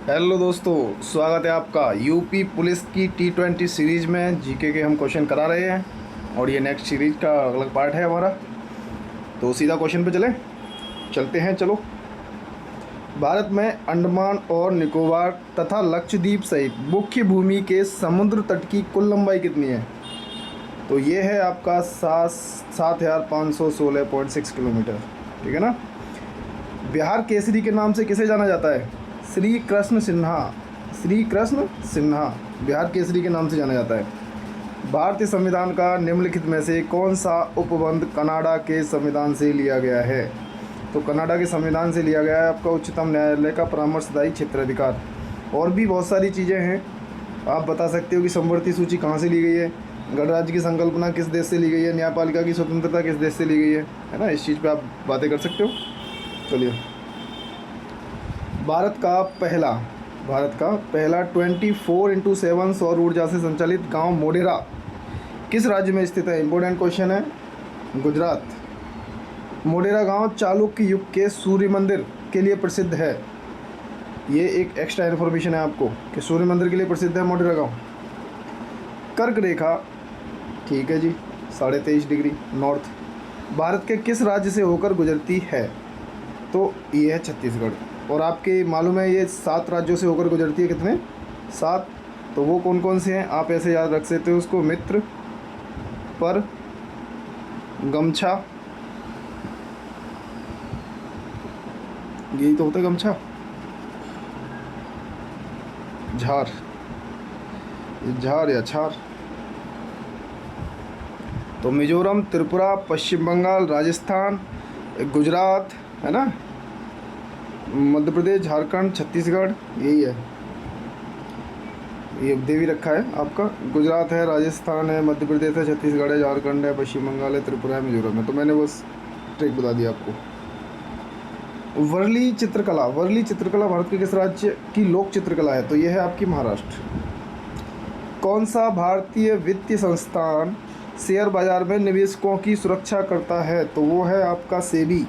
Hello दोस्तों, स्वागत है आपका यूपी पुलिस की T20 सीरीज़ में। जीके के हम क्वेश्चन करा रहे हैं और ये नेक्स्ट सीरीज़ का अगला पार्ट है हमारा। तो सीधा क्वेश्चन पे चलते हैं। चलो, भारत में अंडमान और निकोबार तथा लक्षद्वीप सहित मुख्य भूमि के समुद्र तट की कुल लंबाई कितनी है? तो ये है आपका 7,516.6 किलोमीटर। ठीक है ना। बिहार केसरी के नाम से किसे जाना जाता है? श्री कृष्ण सिन्हा बिहार केसरी के नाम से जाना जाता है। भारतीय संविधान का निम्नलिखित में से कौन सा उपबंध कनाडा के संविधान से लिया गया है? तो कनाडा के संविधान से लिया गया है आपका उच्चतम न्यायालय का परामर्शदायी क्षेत्राधिकार। और भी बहुत सारी चीज़ें हैं। आप बता सकते हो कि समवर्ती सूची कहाँ से ली गई है, गणराज्य की संकल्पना किस देश से ली गई है, न्यायपालिका की स्वतंत्रता किस देश से ली गई है ना। इस चीज़ पे आप बातें कर सकते हो। चलिए, भारत का पहला 24x7 सौर ऊर्जा से संचालित गांव मोढेरा किस राज्य में स्थित है? इंपॉर्टेंट क्वेश्चन है। गुजरात। मोढेरा गांव चालुक्य युग के सूर्य मंदिर के लिए प्रसिद्ध है। ये एक एक्स्ट्रा इन्फॉर्मेशन है आपको कि सूर्य मंदिर के लिए प्रसिद्ध है मोढेरा गांव। कर्क रेखा, ठीक है जी, 23.5 डिग्री नॉर्थ, भारत के किस राज्य से होकर गुजरती है? तो ये है छत्तीसगढ़। और आपके मालूम है ये 7 राज्यों से होकर गुजरती है। कितने? 7। तो वो कौन कौन से हैं आप ऐसे याद रख सकते हो उसको। मित्र, पर, गमछा, यही तो होता है गमछा, झार या छार। तो मिजोरम, त्रिपुरा, पश्चिम बंगाल, राजस्थान, गुजरात है ना, मध्य प्रदेश, झारखंड, छत्तीसगढ़, यही है। ये दे भी रखा है आपका। गुजरात है, राजस्थान है, मध्य प्रदेश है, छत्तीसगढ़ है, झारखंड है, पश्चिम बंगाल है, त्रिपुरा है, मिजोरम है। तो मैंने बस ट्रिक बता दिया आपको। वर्ली चित्रकला भारत के किस राज्य की लोक चित्रकला है? तो ये है आपकी महाराष्ट्र। कौन सा भारतीय वित्तीय संस्थान शेयर बाजार में निवेशकों की सुरक्षा करता है? तो वो है आपका सेबी,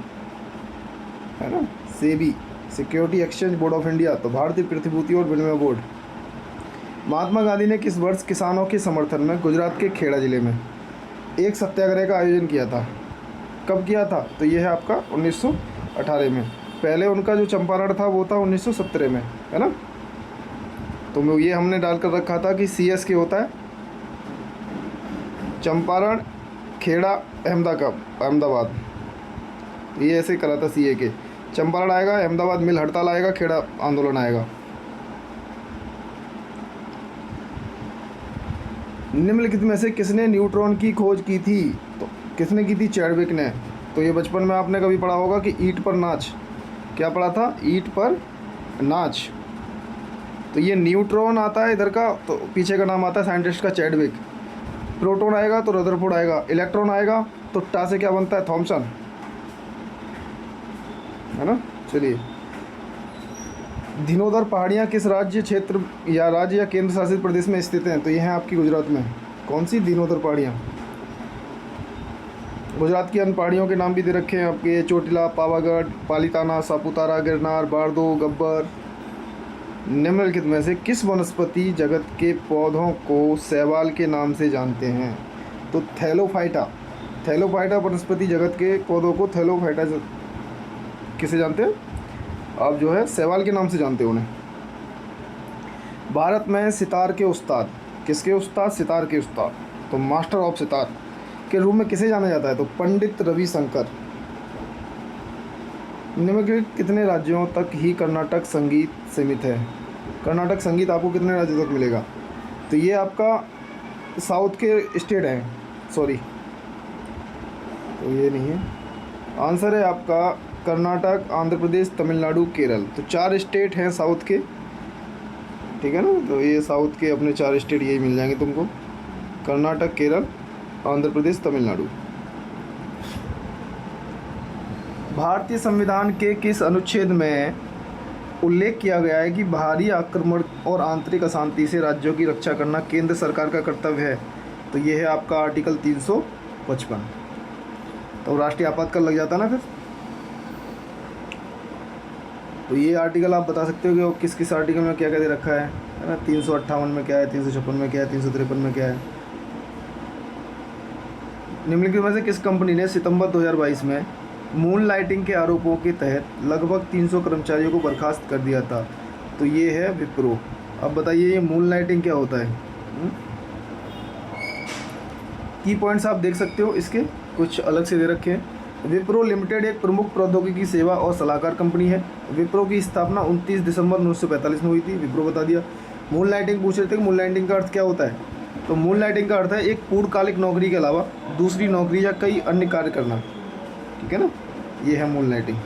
है ना, SEBI, security exchange board of India. तो भारतीय प्रतिभूति और विनिमय बोर्ड। महात्मा गांधी ने किस वर्ष किसानों के समर्थन में गुजरात के खेड़ा जिले में एक सत्याग्रह का आयोजन किया था? कब किया था? तो ये है आपका 1918 में। पहले उनका जो चंपारण था वो था 1917 में, है ना। तो ये हमने डालकर रखा था कि CS के होता है चंपारण, खेड़ा, अहमदाबाद। ये ऐसे करा था CA के। चंपारण आएगा, अहमदाबाद मिल हड़ताल आएगा, खेड़ा आंदोलन आएगा। निम्नलिखित में से किसने न्यूट्रॉन की खोज की थी? तो किसने की थी? चैडविक ने। तो ये बचपन में आपने कभी पढ़ा होगा कि ईंट पर नाच। क्या पढ़ा था? ईंट पर नाच। तो ये न्यूट्रॉन आता है इधर का, तो पीछे का नाम आता है साइंटिस्ट का चैडविक। प्रोटॉन आएगा तो रदरफोर्ड आएगा। इलेक्ट्रॉन आएगा तो टा से क्या बनता है? थॉमसन, है ना। चलिए, धीनोधर पहाड़ियाँ किस राज्य या केंद्र शासित प्रदेश में स्थित हैं? तो ये हैं आपकी गुजरात में। कौन सी? धीनोधर पहाड़ियाँ। गुजरात की अन्य पहाड़ियों के नाम भी दे रखे हैं आपके। चोटिला, पावागढ़, पालीताना, सापुतारा, गिरनार, बारदो, गब्बर। निम्नलिखित में से किस वनस्पति जगत के पौधों को शैवाल के नाम से जानते हैं? तो थैलोफाइटा वनस्पति जगत के पौधों को थैलोफाइटा किसे जानते हैं आप? जो है शैवाल के नाम से जानते हो उन्हें। भारत में सितार के उस्ताद, किसके उस्ताद? सितार के उस्ताद। तो मास्टर ऑफ सितार के रूप में किसे जाना जाता है? तो पंडित रविशंकर। निम्नलिखित कितने राज्यों तक ही कर्नाटक संगीत सीमित है? कर्नाटक संगीत आपको कितने राज्यों तक मिलेगा? तो ये आपका साउथ के स्टेट हैं, सॉरी, तो ये नहीं है। आंसर है आपका कर्नाटक, आंध्र प्रदेश, तमिलनाडु, केरल। तो 4 स्टेट हैं साउथ के, ठीक है ना। तो ये साउथ के अपने 4 स्टेट यही मिल जाएंगे तुमको, कर्नाटक, केरल, आंध्र प्रदेश, तमिलनाडु। भारतीय संविधान के किस अनुच्छेद में उल्लेख किया गया है कि बाहरी आक्रमण और आंतरिक अशांति से राज्यों की रक्षा करना केंद्र सरकार का कर्तव्य है? तो ये है आपका आर्टिकल 355। तो राष्ट्रीय आपातकाल लग जाता ना फिर। तो ये आर्टिकल आप बता सकते हो कि वो किस किस आर्टिकल में क्या क्या दे रखा है ना। 358 में क्या है, 356 में क्या है, 353 में क्या है। निम्नलिखित में से किस कंपनी ने सितंबर 2022 में मून लाइटिंग के आरोपों के तहत लगभग 300 कर्मचारियों को बर्खास्त कर दिया था? तो ये है विप्रो। अब बताइए ये मून लाइटिंग क्या होता है? की पॉइंट्स आप देख सकते हो, इसके कुछ अलग से दे रखे हैं। विप्रो लिमिटेड एक प्रमुख प्रौद्योगिकी सेवा और सलाहकार कंपनी है। विप्रो की स्थापना 29 दिसंबर 1945 में हुई थी। विप्रो बता दिया। मून लाइटिंग पूछ रहे थे कि मून लाइटिंग का अर्थ क्या होता है? तो मून लाइटिंग का अर्थ है एक पूर्णकालिक नौकरी के अलावा दूसरी नौकरी या कई अन्य कार्य करना। ठीक है ना, ये है मून लाइटिंग।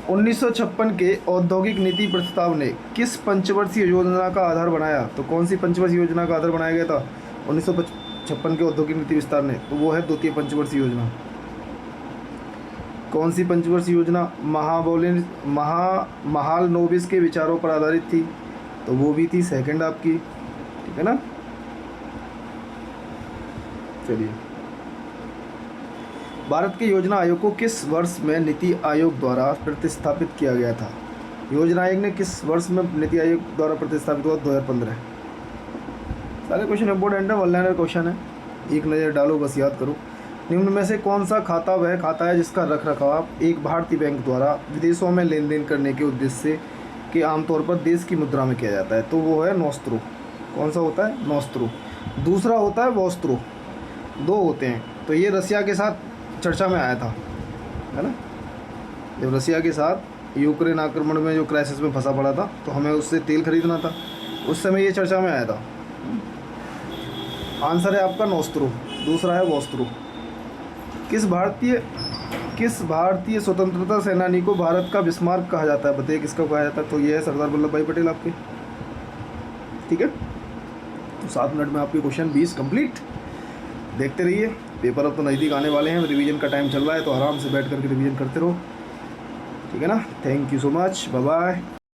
1956 के औद्योगिक नीति प्रस्ताव ने किस पंचवर्षीय योजना का आधार बनाया? तो कौन सी पंचवर्षीय योजना का आधार बनाया गया था 1956 के औद्योगिक नीति विस्तार ने? तो वो है द्वितीय पंचवर्षीय योजना। कौन सी पंचवर्षीय योजना? महालनोबिस के विचारों पर आधारित थी, तो वो भी थी सेकंड आपकी। ठीक है ना। चलिए, भारत के योजना आयोग को किस वर्ष में नीति आयोग द्वारा प्रतिस्थापित किया गया था? योजना आयोग ने किस वर्ष में नीति आयोग द्वारा प्रतिस्थापित हुआ? 2015। सारे क्वेश्चन इंपॉर्टेंट है, वन लाइनर क्वेश्चन है, एक नज़र डालो, बस याद करो। निम्न में से कौन सा खाता वह खाता है जिसका रख रखाव एक भारतीय बैंक द्वारा विदेशों में लेन देन करने के उद्देश्य से कि आमतौर पर देश की मुद्रा में किया जाता है? तो वो है नोस्त्रो। कौन सा होता है? नोस्त्रो। दूसरा होता है वोस्त्रो। दो होते हैं। तो ये रसिया के साथ चर्चा में आया था, है ना। जब रसिया के साथ यूक्रेन आक्रमण में जो क्राइसिस में फंसा पड़ा था, तो हमें उससे तेल खरीदना था, उस समय ये चर्चा में आया था। आंसर है आपका नोस्त्रो। दूसरा है वोस्त्रो। किस भारतीय स्वतंत्रता सेनानी को भारत का बिस्मार्क कहा जाता है? बताइए किसका कहा जाता है? तो ये है सरदार वल्लभ भाई पटेल आपके। ठीक है, तो 7 मिनट में आपके क्वेश्चन 20 कंप्लीट। देखते रहिए, पेपर अब तो नज़दीक आने वाले हैं, रिवीजन का टाइम चल रहा है, तो आराम से बैठ करके रिवीजन करते रहो। ठीक है ना। Thank you so much, bye bye.